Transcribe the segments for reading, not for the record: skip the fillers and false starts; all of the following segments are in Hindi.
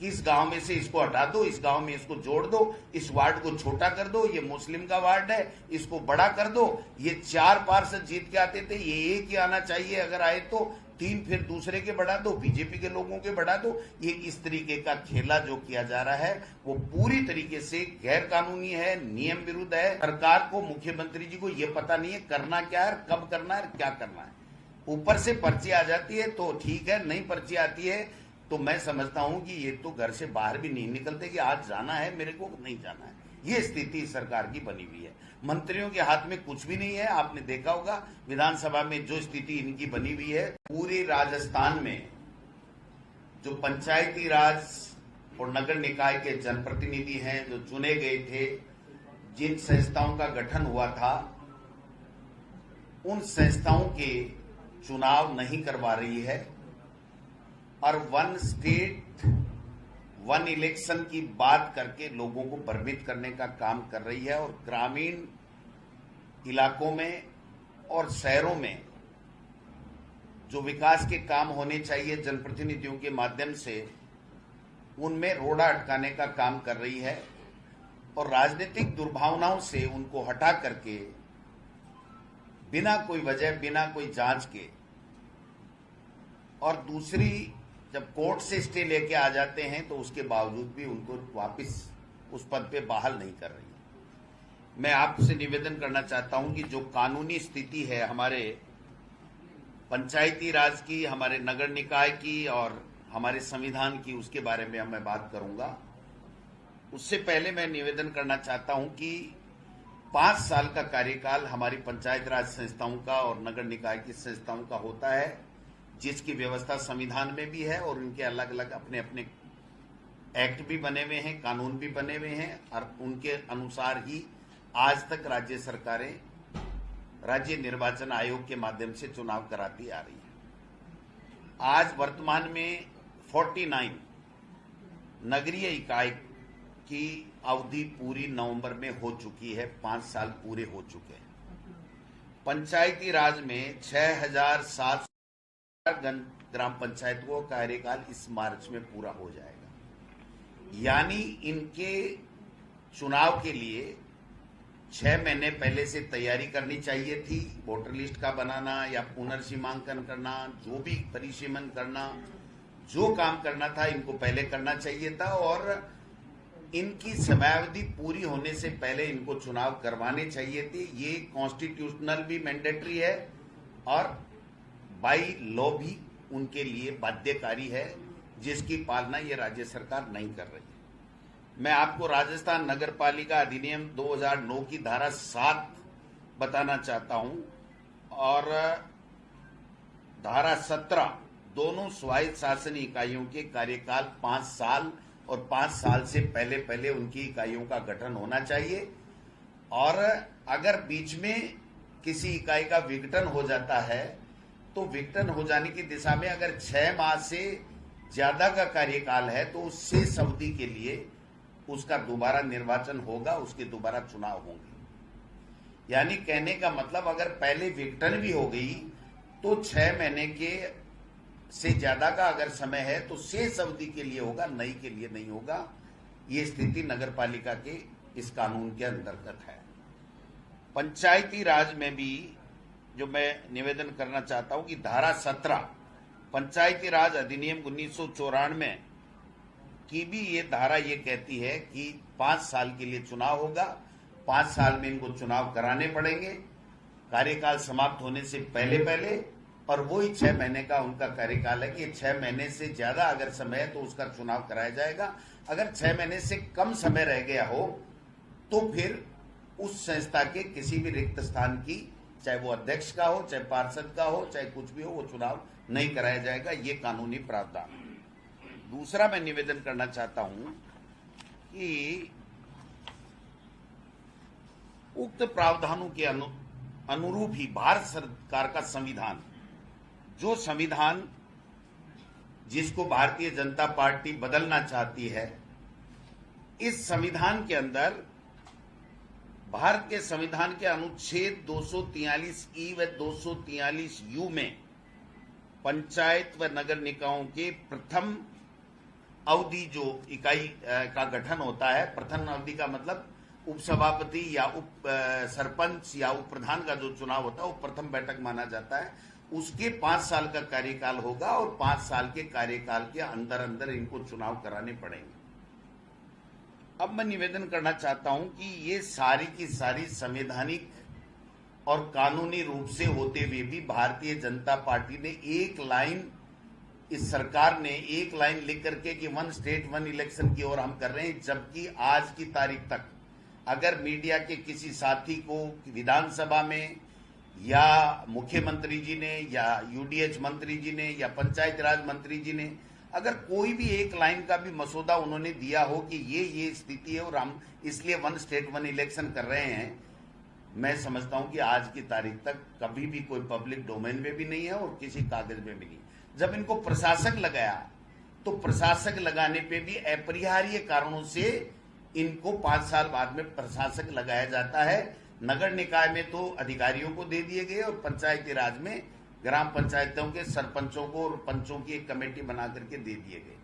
कि इस गांव में से इसको हटा दो, इस गांव में इसको जोड़ दो, इस वार्ड को छोटा कर दो, ये मुस्लिम का वार्ड है इसको बड़ा कर दो। ये 4 पार्षद जीत के आते थे, ये एक ही आना चाहिए, अगर आए तो 3 फिर दूसरे के बढ़ा दो, बीजेपी के लोगों के बढ़ा दो। ये इस तरीके का खेला जो किया जा रहा है वो पूरी तरीके से गैर कानूनी है, नियम विरुद्ध है। सरकार को, मुख्यमंत्री जी को ये पता नहीं है करना क्या है, कब करना है, क्या करना है। ऊपर से पर्ची आ जाती है तो ठीक है, नहीं पर्ची आती है तो मैं समझता हूं कि ये तो घर से बाहर भी नहीं निकलते कि आज जाना है मेरे को, नहीं जाना है। ये स्थिति सरकार की बनी हुई है। मंत्रियों के हाथ में कुछ भी नहीं है। आपने देखा होगा विधानसभा में जो स्थिति इनकी बनी हुई है। पूरे राजस्थान में जो पंचायती राज और नगर निकाय के जनप्रतिनिधि हैं जो चुने गए थे, जिन संस्थाओं का गठन हुआ था, उन संस्थाओं के चुनाव नहीं करवा रही है और 1 स्टेट 1 इलेक्शन की बात करके लोगों को भ्रमित करने का काम कर रही है। और ग्रामीण इलाकों में और शहरों में जो विकास के काम होने चाहिए जनप्रतिनिधियों के माध्यम से, उनमें रोड़ा अटकाने का काम कर रही है और राजनीतिक दुर्भावनाओं से उनको हटा करके बिना कोई वजह, बिना कोई जांच के, और दूसरी जब कोर्ट से स्टे लेके आ जाते हैं तो उसके बावजूद भी उनको वापस उस पद पे बहाल नहीं कर रही है। मैं आपसे निवेदन करना चाहता हूं कि जो कानूनी स्थिति है हमारे पंचायती राज की, हमारे नगर निकाय की और हमारे संविधान की, उसके बारे में मैं बात करूंगा। उससे पहले मैं निवेदन करना चाहता हूं कि 5 साल का कार्यकाल हमारी पंचायत राज संस्थाओं का और नगर निकाय की संस्थाओं का होता है, जिसकी व्यवस्था संविधान में भी है और उनके अलग अलग अपने अपने एक्ट भी बने हुए हैं, कानून भी बने हुए हैं और उनके अनुसार ही आज तक राज्य सरकारें राज्य निर्वाचन आयोग के माध्यम से चुनाव कराती आ रही है। आज वर्तमान में 49 नगरीय इकाई की अवधि पूरी नवंबर में हो चुकी है, 5 साल पूरे हो चुके हैं। पंचायती राज में 6,700 ग्राम पंचायत को कार्यकाल इस मार्च में पूरा हो जाएगा। यानी इनके चुनाव के लिए 6 महीने पहले से तैयारी करनी चाहिए थी। वोटर लिस्ट का बनाना या पुनर्सीमांकन करना, जो भी परिसीमन करना, जो काम करना था इनको पहले करना चाहिए था और इनकी समयावधि पूरी होने से पहले इनको चुनाव करवाने चाहिए थे। ये कॉन्स्टिट्यूशनल भी मैंडेटरी है और बाई लॉ भी उनके लिए बाध्यकारी है, जिसकी पालना ये राज्य सरकार नहीं कर रही है। मैं आपको राजस्थान नगर पालिका अधिनियम 2009 की धारा 7 बताना चाहता हूं और धारा 17, दोनों स्वायत्त शासन इकाइयों के कार्यकाल 5 साल और 5 साल से पहले पहले उनकी इकाइयों का गठन होना चाहिए। और अगर बीच में किसी इकाई का विघटन हो जाता है तो विघटन हो जाने की दिशा में अगर 6 माह से ज्यादा का कार्यकाल है तो उस शेष अवधि के लिए उसका दोबारा निर्वाचन होगा, उसके दोबारा चुनाव होंगे। यानी कहने का मतलब अगर पहले विघटन भी हो गई तो 6 महीने के से ज्यादा का अगर समय है तो शेष अवधि के लिए होगा, नई के लिए नहीं होगा। ये स्थिति नगर पालिका के इस कानून के अंतर्गत है। पंचायती राज में भी जो मैं निवेदन करना चाहता हूं कि धारा 17 पंचायती राज अधिनियम 1994 की भी ये धारा ये कहती है कि 5 साल के लिए चुनाव होगा, 5 साल में इनको चुनाव कराने पड़ेंगे कार्यकाल समाप्त होने से पहले पहले, और वही 6 महीने का उनका कार्यकाल है कि 6 महीने से ज्यादा अगर समय है तो उसका चुनाव कराया जाएगा। अगर 6 महीने से कम समय रह गया हो तो फिर उस संस्था के किसी भी रिक्त स्थान की, चाहे वो अध्यक्ष का हो, चाहे पार्षद का हो, चाहे कुछ भी हो, वो चुनाव नहीं कराया जाएगा। ये कानूनी प्रावधान। दूसरा मैं निवेदन करना चाहता हूं कि उक्त प्रावधानों के अनुरूप ही भारत सरकार का संविधान, जो संविधान जिसको भारतीय जनता पार्टी बदलना चाहती है, इस संविधान के अंदर भारत के संविधान के अनुच्छेद 243 व 243 में पंचायत व नगर निकायों के प्रथम अवधि जो इकाई का गठन होता है, प्रथम अवधि का मतलब उपसभापति या उप सरपंच या उप प्रधान का जो चुनाव होता है वो प्रथम बैठक माना जाता है। उसके 5 साल का कार्यकाल होगा और 5 साल के कार्यकाल के अंदर अंदर इनको चुनाव कराने पड़ेंगे। अब मैं निवेदन करना चाहता हूं कि ये सारी की सारी संवैधानिक और कानूनी रूप से होते हुए भी भारतीय जनता पार्टी ने एक लाइन, इस सरकार ने एक लाइन लिख करके कि 1 स्टेट 1 इलेक्शन की ओर हम कर रहे हैं, जबकि आज की तारीख तक अगर मीडिया के किसी साथी को विधानसभा में या मुख्यमंत्री जी ने या यूडीएच मंत्री जी ने या पंचायत राज मंत्री जी ने अगर कोई भी एक लाइन का भी मसौदा उन्होंने दिया हो कि ये स्थिति है और हम इसलिए 1 स्टेट 1 इलेक्शन कर रहे हैं, मैं समझता हूं कि आज की तारीख तक कभी भी कोई पब्लिक डोमेन में भी नहीं है और किसी कागज में भी नहीं। जब इनको प्रशासक लगाया तो प्रशासक लगाने पे भी अपरिहार्य कारणों से इनको 5 साल बाद में प्रशासक लगाया जाता है। नगर निकाय में तो अधिकारियों को दे दिए गए और पंचायती राज में ग्राम पंचायतों के सरपंचों को और पंचों की एक कमेटी बना करके दे दिए गए।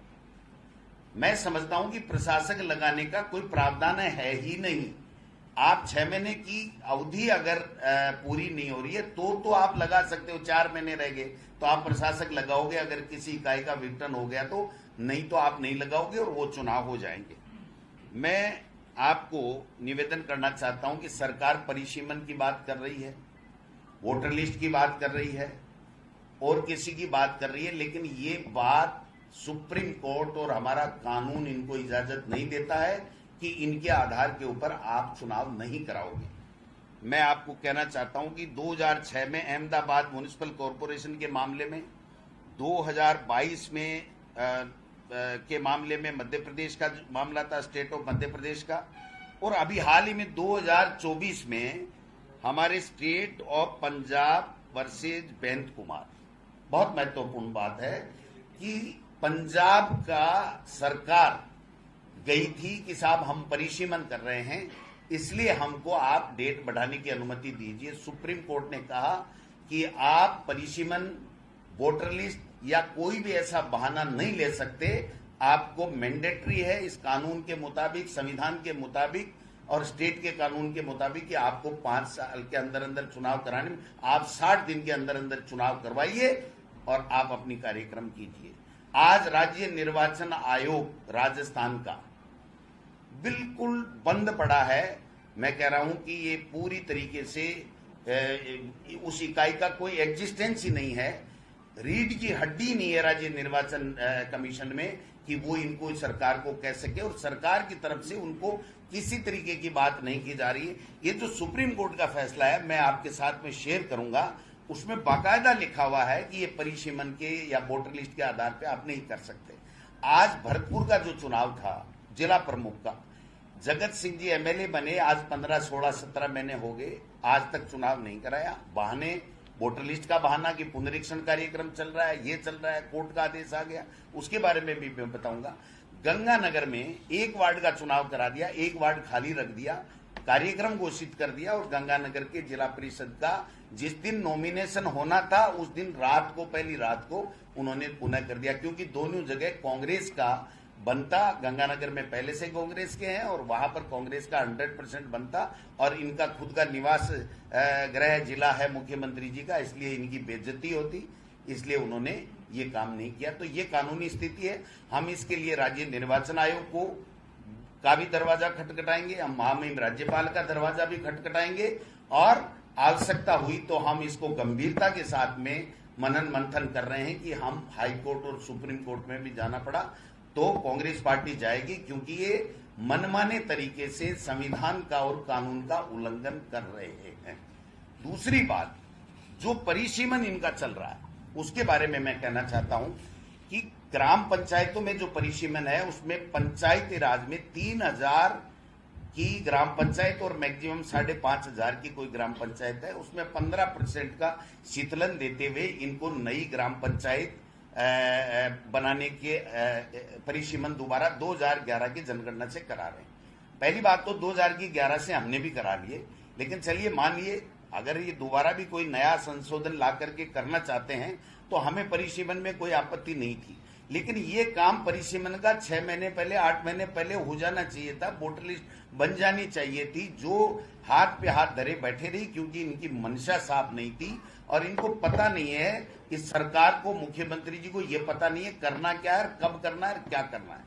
मैं समझता हूं कि प्रशासक लगाने का कोई प्रावधान है ही नहीं। आप 6 महीने की अवधि अगर पूरी नहीं हो रही है तो आप लगा सकते हो। 4 महीने रह गए तो आप प्रशासक लगाओगे अगर किसी इकाई का विघटन हो गया तो, नहीं तो आप नहीं लगाओगे और वो चुनाव हो जाएंगे। मैं आपको निवेदन करना चाहता हूं कि सरकार परिसीमन की बात कर रही है, वोटर लिस्ट की बात कर रही है और किसी की बात कर रही है, लेकिन ये बात सुप्रीम कोर्ट और हमारा कानून इनको इजाजत नहीं देता है कि इनके आधार के ऊपर आप चुनाव नहीं कराओगे। मैं आपको कहना चाहता हूं कि 2006 में अहमदाबाद म्युनिसिपल कॉरपोरेशन के मामले में, 2022 में के मामले में मध्य प्रदेश का मामला था, स्टेट ऑफ मध्य प्रदेश का, और अभी हाल ही में 2024 में हमारे स्टेट ऑफ पंजाब वर्सेज बेंत कुमार। बहुत महत्वपूर्ण बात है कि पंजाब का सरकार गई थी कि साहब हम परिसीमन कर रहे हैं, इसलिए हमको आप डेट बढ़ाने की अनुमति दीजिए। सुप्रीम कोर्ट ने कहा कि आप परिसीमन, वोटर लिस्ट या कोई भी ऐसा बहाना नहीं ले सकते, आपको मैंडेटरी है इस कानून के मुताबिक, संविधान के मुताबिक और स्टेट के कानून के मुताबिक कि आपको 5 साल के अंदर अंदर चुनाव कराने में, आप 60 दिन के अंदर अंदर चुनाव करवाइए और आप अपनी कार्यक्रम कीजिए। आज राज्य निर्वाचन आयोग राजस्थान का बिल्कुल बंद पड़ा है। मैं कह रहा हूं कि ये पूरी तरीके से उस इकाई का कोई एग्जिस्टेंस ही नहीं है, रीढ़ की हड्डी नहीं है राज्य निर्वाचन कमीशन में कि वो इनको सरकार को कह सके, और सरकार की तरफ से उनको किसी तरीके की बात नहीं की जा रही है। ये जो सुप्रीम कोर्ट का फैसला है मैं आपके साथ में शेयर करूंगा, उसमें बाकायदा लिखा हुआ है कि ये परिसीमन के या वोटर लिस्ट के आधार पे आप नहीं कर सकते। आज भरतपुर का जो चुनाव था जिला प्रमुख का, जगत सिंह जी एमएलए बने, आज 15, 16, 17 महीने हो गए, आज तक चुनाव नहीं कराया। बहाने, वोटर लिस्ट का बहाना कि पुनरीक्षण कार्यक्रम चल रहा है, ये चल रहा है, कोर्ट का आदेश आ गया, उसके बारे में भी मैं बताऊंगा। गंगानगर में 1 वार्ड का चुनाव करा दिया, 1 वार्ड खाली रख दिया, कार्यक्रम घोषित कर दिया, और गंगानगर के जिला परिषद का जिस दिन नॉमिनेशन होना था उस दिन रात को, पहली रात को उन्होंने पुनः कर दिया, क्योंकि दोनों जगह कांग्रेस का बनता। गंगानगर में पहले से कांग्रेस के हैं और वहां पर कांग्रेस का 100% बनता, और इनका खुद का निवास गृह जिला है मुख्यमंत्री जी का, इसलिए इनकी बेइज्जती होती, इसलिए उन्होंने ये काम नहीं किया। तो ये कानूनी स्थिति है। हम इसके लिए राज्य निर्वाचन आयोग को का भी दरवाजा खटखटाएंगे, हम महामहिम राज्यपाल का दरवाजा भी खटखटाएंगे, और आवश्यकता हुई तो हम इसको गंभीरता के साथ में मनन मंथन कर रहे हैं कि हम हाई कोर्ट और सुप्रीम कोर्ट में भी जाना पड़ा तो कांग्रेस पार्टी जाएगी, क्योंकि ये मनमाने तरीके से संविधान का और कानून का उल्लंघन कर रहे हैं। दूसरी बात, जो परिसीमन इनका चल रहा है उसके बारे में मैं कहना चाहता हूं कि ग्राम पंचायतों में जो परिसीमन है उसमें पंचायती राज में 3000 की ग्राम पंचायत और मैक्सिमम 5500 की कोई ग्राम पंचायत है, उसमें 15% का शीतलन देते हुए इनको नई ग्राम पंचायत बनाने के परिसीमन दोबारा 2011 की जनगणना से करा रहे हैं। पहली बात तो 2011 से हमने भी करा लिए, लेकिन चलिए मान लिए अगर ये दोबारा भी कोई नया संशोधन ला करके करना चाहते हैं तो हमें परिसीमन में कोई आपत्ति नहीं थी, लेकिन ये काम परिसीमन का 6 महीने पहले 8 महीने पहले हो जाना चाहिए था। वोटर लिस्ट बन जानी चाहिए थी। जो हाथ पे हाथ धरे बैठे रही, क्योंकि इनकी मंशा साफ नहीं थी और इनको पता नहीं है, इस सरकार को, मुख्यमंत्री जी को ये पता नहीं है करना क्या है, कब करना है, क्या करना है।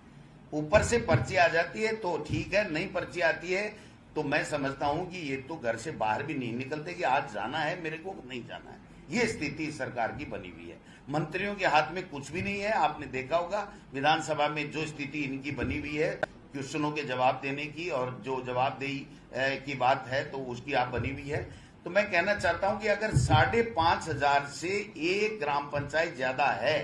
ऊपर से पर्ची आ जाती है तो ठीक है, नहीं पर्ची आती है तो मैं समझता हूं कि ये तो घर से बाहर भी नहीं निकलते कि आज जाना है मेरे को, नहीं जाना है। ये स्थिति सरकार की बनी हुई है। मंत्रियों के हाथ में कुछ भी नहीं है। आपने देखा होगा विधानसभा में जो स्थिति इनकी बनी हुई है क्वेश्चनों के जवाब देने की, और जो जवाबदेही की बात है तो उसकी आप बनी हुई है। तो मैं कहना चाहता हूं कि अगर 5,500 से एक ग्राम पंचायत ज्यादा है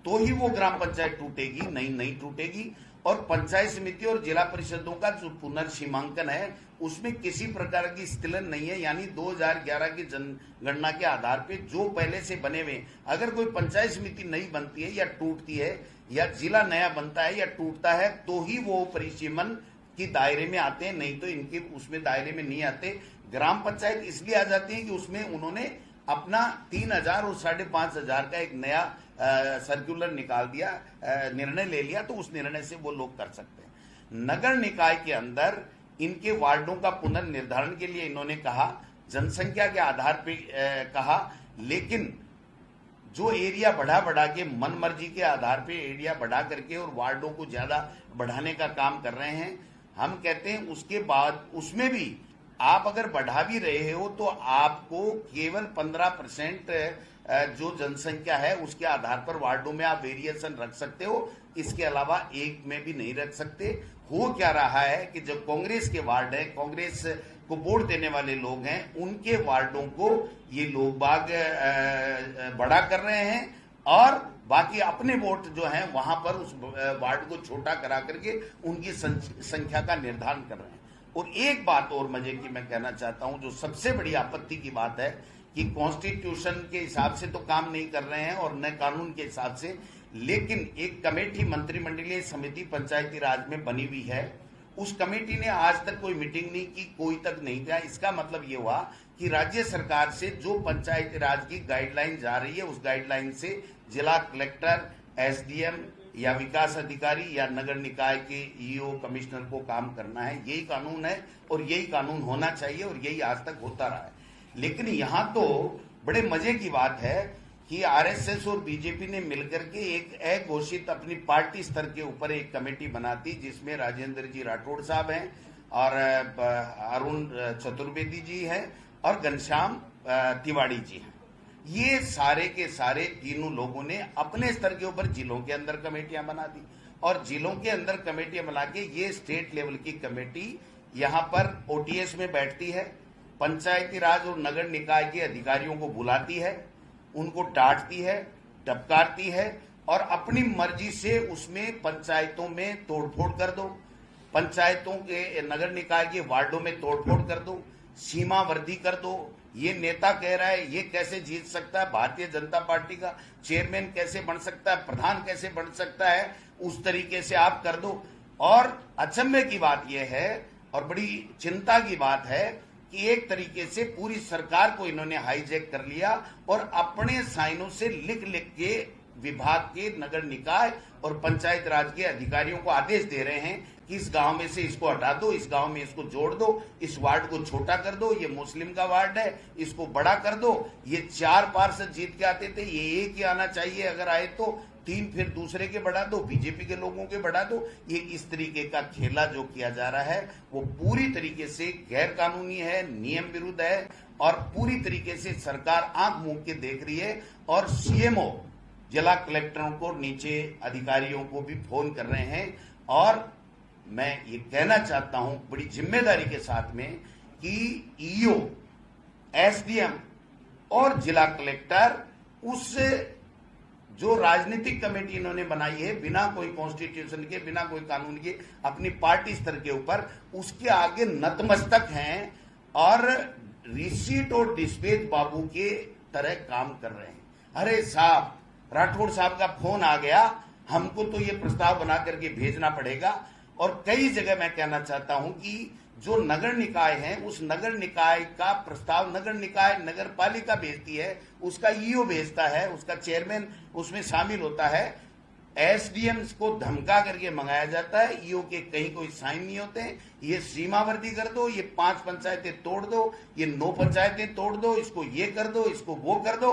तो ही वो ग्राम पंचायत टूटेगी, नहीं टूटेगी। और पंचायत समिति और जिला परिषदों का जो पुनर्सीमांकन है उसमें किसी प्रकार की स्खलन नहीं है। यानी 2011 की जनगणना के आधार पे जो पहले से बने हुए, अगर कोई पंचायत समिति नई बनती है या टूटती है या जिला नया बनता है या टूटता है तो ही वो परिसीमन की दायरे में आते हैं, नहीं तो इनके उसमें दायरे में नहीं आते। ग्राम पंचायत इसलिए आ जाती है कि उसमें उन्होंने अपना 3,000 और 5,500 का एक नया सर्कुलर निकाल दिया, निर्णय ले लिया, तो उस निर्णय से वो लोग कर सकते हैं। नगर निकाय के अंदर इनके वार्डों का पुनर्निर्धारण के लिए इन्होंने कहा, जनसंख्या के आधार पे कहा, लेकिन जो एरिया बढ़ा के मन मर्जी के आधार पे एरिया बढ़ा करके और वार्डों को ज्यादा बढ़ाने का काम कर रहे हैं। हम कहते हैं उसके बाद उसमें भी आप अगर बढ़ा भी रहे हो तो आपको केवल 15% जो जनसंख्या है उसके आधार पर वार्डों में आप वेरिएशन रख सकते हो, इसके अलावा एक में भी नहीं रख सकते। हो क्या रहा है कि जो कांग्रेस के वार्ड है, कांग्रेस को वोट देने वाले लोग हैं, उनके वार्डों को ये लोग बाग बड़ा कर रहे हैं और बाकी अपने वोट जो हैं वहां पर उस वार्ड को छोटा करा करके उनकी संख्या का निर्धारण कर रहे हैं। और एक बात और मजे की मैं कहना चाहता हूं, जो सबसे बड़ी आपत्ति की बात है कि कॉन्स्टिट्यूशन के हिसाब से तो काम नहीं कर रहे हैं और न कानून के हिसाब से, लेकिन एक कमेटी मंत्रिमंडलीय समिति पंचायती राज में बनी हुई है। उस कमेटी ने आज तक कोई मीटिंग नहीं की, कोई तक नहीं गया। इसका मतलब ये हुआ कि राज्य सरकार से जो पंचायती राज की गाइडलाइन जा रही है उस गाइडलाइन से जिला कलेक्टर, एसडीएम या विकास अधिकारी या नगर निकाय के ईओ कमिश्नर को काम करना है। यही कानून है और यही कानून होना चाहिए और यही आज तक होता रहा है। लेकिन यहां तो बड़े मजे की बात है कि आरएसएस और बीजेपी ने मिलकर के एक अघोषित अपनी पार्टी स्तर के ऊपर एक कमेटी बना दी, जिसमें राजेंद्र जी राठौड़ साहब हैं और अरुण चतुर्वेदी जी हैं और घनश्याम तिवाड़ी जी हैं। ये सारे के सारे तीनों लोगों ने अपने स्तर के ऊपर जिलों के अंदर कमेटियां बना दी और जिलों के अंदर कमेटियां बना के ये स्टेट लेवल की कमेटी यहां पर ओटीएस में बैठती है, पंचायती राज और नगर निकाय के अधिकारियों को बुलाती है, उनको डांटती है, टपकारती है और अपनी मर्जी से उसमें पंचायतों में तोड़फोड़ कर दो, पंचायतों के नगर निकाय के वार्डों में तोड़फोड़ कर दो, सीमा वर्दी कर दो। ये नेता कह रहा है ये कैसे जीत सकता है, भारतीय जनता पार्टी का चेयरमैन कैसे बन सकता है, प्रधान कैसे बन सकता है, उस तरीके से आप कर दो। और अचंभे की बात यह है और बड़ी चिंता की बात है कि एक तरीके से पूरी सरकार को इन्होंने हाईजैक कर लिया और अपने साइनों से लिख लिख के विभाग के, नगर निकाय और पंचायत राज के अधिकारियों को आदेश दे रहे हैं कि इस गांव में से इसको हटा दो, इस गांव में इसको जोड़ दो, इस वार्ड को छोटा कर दो, ये मुस्लिम का वार्ड है इसको बड़ा कर दो। ये 4 पार्षद जीत के आते थे, ये एक ही आना चाहिए, अगर आए तो 3 फिर दूसरे के बढ़ा दो, बीजेपी के लोगों के बढ़ा दो। ये इस तरीके का खेला जो किया जा रहा है वो पूरी तरीके से गैर कानूनी है, नियम विरुद्ध है और पूरी तरीके से सरकार आंख मूंद के देख रही है। और सीएमओ जिला कलेक्टरों को, नीचे अधिकारियों को भी फोन कर रहे हैं। और मैं ये कहना चाहता हूं बड़ी जिम्मेदारी के साथ में कि ईओ, एसडीएम और जिला कलेक्टर उस जो राजनीतिक कमेटी इन्होंने बनाई है बिना कोई कॉन्स्टिट्यूशन के, बिना कोई कानून के, अपनी पार्टी स्तर के ऊपर, उसके आगे नतमस्तक हैं और रिसीट और डिस्पेच बाबू के तरह काम कर रहे हैं। अरे साहब, राठौड़ साहब का फोन आ गया, हमको तो ये प्रस्ताव बना करके भेजना पड़ेगा। और कई जगह मैं कहना चाहता हूं कि जो नगर निकाय है उस नगर निकाय का प्रस्ताव नगर निकाय, नगर पालिका भेजती है, उसका ईओ भेजता है, उसका चेयरमैन उसमें शामिल होता है, एसडीएम को धमका करके मंगाया जाता है। ईओ के कहीं कोई साइन नहीं होते हैं। ये सीमावर्ती कर दो, ये 5 पंचायतें तोड़ दो, ये 9 पंचायतें तोड़ दो, इसको ये कर दो, इसको वो कर दो।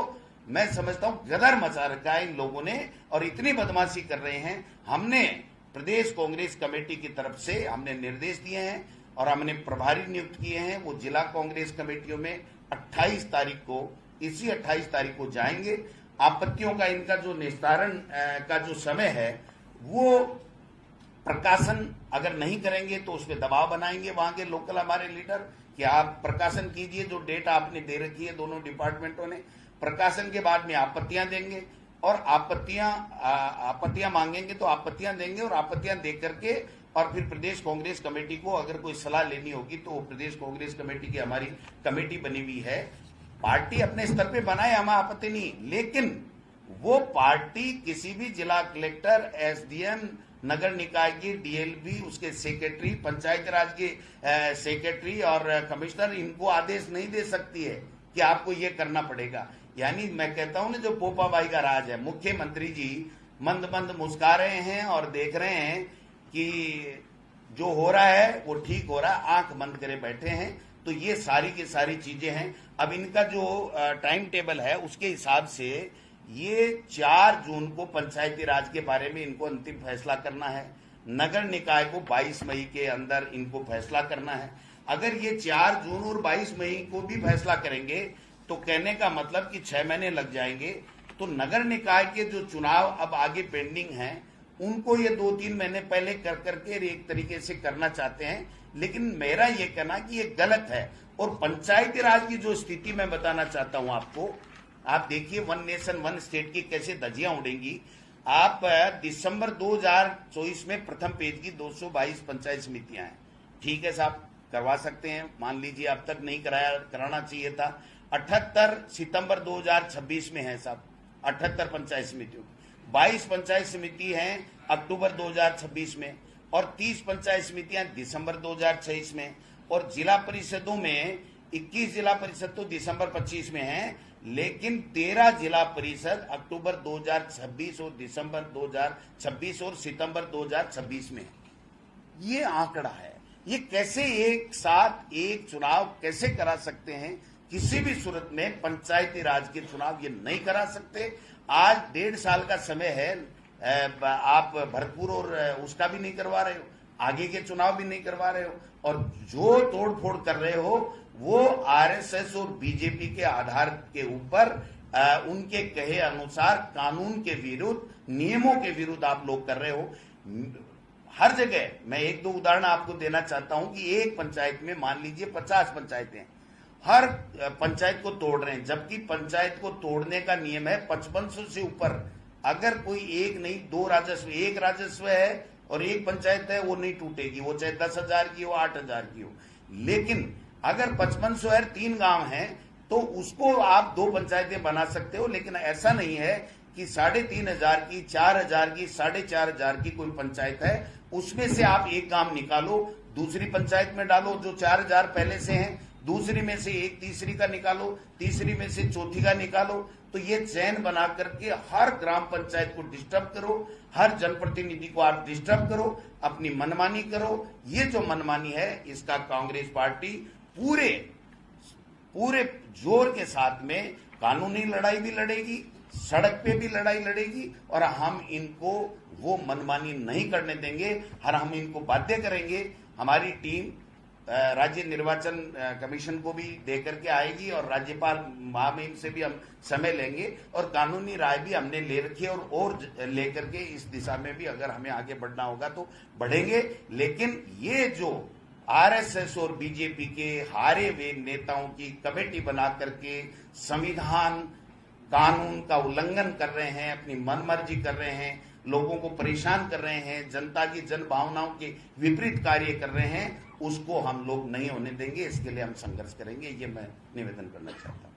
मैं समझता हूं गदर मचा रखा है इन लोगों ने और इतनी बदमाशी कर रहे हैं। हमने प्रदेश कांग्रेस कमेटी की तरफ से हमने निर्देश दिए हैं और हमने प्रभारी नियुक्त किए हैं। वो जिला कांग्रेस कमेटियों में 28 तारीख को, इसी 28 तारीख को जाएंगे। आपत्तियों का इनका जो निस्तारण का जो समय है वो प्रकाशन अगर नहीं करेंगे तो उस पर दबाव बनाएंगे वहां के लोकल हमारे लीडर कि आप प्रकाशन कीजिए। जो डेट आपने दे रखी है दोनों डिपार्टमेंटों ने, प्रकाशन के बाद में आपत्तियां देंगे और आपत्तियां मांगेंगे तो आपत्तियां देंगे और आपत्तियां दे करके और फिर प्रदेश कांग्रेस कमेटी को अगर कोई सलाह लेनी होगी तो प्रदेश कांग्रेस कमेटी की हमारी कमेटी बनी हुई है। पार्टी अपने स्तर पे बनाए, हमें आपत्ति नहीं, लेकिन वो पार्टी किसी भी जिला कलेक्टर, एसडीएम, नगर निकाय की डीएलबी, उसके सेक्रेटरी, पंचायत राज के सेक्रेटरी और कमिश्नर, इनको आदेश नहीं दे सकती है कि आपको ये करना पड़ेगा। यानी मैं कहता हूं ना, जो पोपाबाई का राज है, मुख्यमंत्री जी मंद मंद मुस्कुरा रहे हैं और देख रहे हैं कि जो हो रहा है वो ठीक हो रहा है, आंख बंद करे बैठे हैं। तो ये सारी की सारी चीजें हैं। अब इनका जो टाइम टेबल है उसके हिसाब से ये 4 जून को पंचायती राज के बारे में इनको अंतिम फैसला करना है। नगर निकाय को 22 मई के अंदर इनको फैसला करना है। अगर ये 4 जून और 22 मई को भी फैसला करेंगे तो कहने का मतलब कि 6 महीने लग जाएंगे। तो नगर निकाय के जो चुनाव अब आगे पेंडिंग हैं उनको ये 2-3 महीने पहले कर करके एक तरीके से करना चाहते हैं। लेकिन मेरा ये कहना कि ये गलत है। और पंचायती राज की जो स्थिति मैं बताना चाहता हूं आपको, आप देखिए 1 नेशन 1 स्टेट की कैसे धज्जियां उड़ेंगी। आप दिसंबर 2024 में प्रथम पेज की 222 पंचायत समितियां हैं, ठीक है साहब, करवा सकते हैं, मान लीजिए अब तक नहीं कराना चाहिए था। 78 सितंबर 2026 में है साहब, 78 पंचायत समितियों, 22 पंचायत समिति हैं अक्टूबर 2026 में और 30 पंचायत समितियां दिसंबर 2026 में और जिला परिषदों में 21 जिला परिषद तो दिसंबर 25 में है, लेकिन 13 जिला परिषद अक्टूबर 2026 और दिसंबर 2026 और सितंबर 2026 में है। ये आंकड़ा है। ये कैसे एक साथ एक चुनाव कैसे करा सकते हैं? किसी भी सूरत में पंचायती राज के चुनाव ये नहीं करा सकते। आज 1.5 साल का समय है, आप भरपूर और उसका भी नहीं करवा रहे हो, आगे के चुनाव भी नहीं करवा रहे हो और जो तोड़फोड़ कर रहे हो वो आरएसएस और बीजेपी के आधार के ऊपर उनके कहे अनुसार कानून के विरुद्ध, नियमों के विरुद्ध आप लोग कर रहे हो। हर जगह मैं 1-2 उदाहरण आपको देना चाहता हूं कि एक पंचायत में मान लीजिए 50 पंचायतें, हर पंचायत को तोड़ रहे हैं, जबकि पंचायत को तोड़ने का नियम है 5500 से ऊपर। अगर कोई एक नहीं 2 राजस्व, एक राजस्व है और एक पंचायत है, वो नहीं टूटेगी, वो चाहे 10,000 की हो 8,000 की हो। लेकिन अगर 5500 है, 3 गांव हैं, तो उसको आप 2 पंचायतें बना सकते हो। लेकिन ऐसा नहीं है कि 3,500 की, 4,000 की, 4,500 की कोई पंचायत है, उसमें से आप एक गांव निकालो, दूसरी पंचायत में डालो जो 4,000 पहले से हैं, दूसरी में से एक तीसरी का निकालो, तीसरी में से चौथी का निकालो। तो ये चैन बना करके हर ग्राम पंचायत को डिस्टर्ब करो, हर जनप्रतिनिधि को आप डिस्टर्ब करो, अपनी मनमानी करो। ये जो मनमानी है इसका कांग्रेस पार्टी पूरे जोर के साथ में कानूनी लड़ाई भी लड़ेगी, सड़क पे भी लड़ाई लड़ेगी और हम इनको वो मनमानी नहीं करने देंगे। हम इनको बाध्य करेंगे। हमारी टीम राज्य निर्वाचन कमीशन को भी देकर के आएगी और राज्यपाल महामहिम से भी हम समय लेंगे और कानूनी राय भी हमने ले रखी है और लेकर के इस दिशा में भी अगर हमें आगे बढ़ना होगा तो बढ़ेंगे। लेकिन ये जो आरएसएस और बीजेपी के हारे हुए नेताओं की कमेटी बना करके संविधान कानून का उल्लंघन कर रहे हैं, अपनी मनमर्जी कर रहे हैं, लोगों को परेशान कर रहे हैं, जनता की जन भावनाओं के विपरीत कार्य कर रहे हैं, उसको हम लोग नहीं होने देंगे। इसके लिए हम संघर्ष करेंगे, ये मैं निवेदन करना चाहता हूं।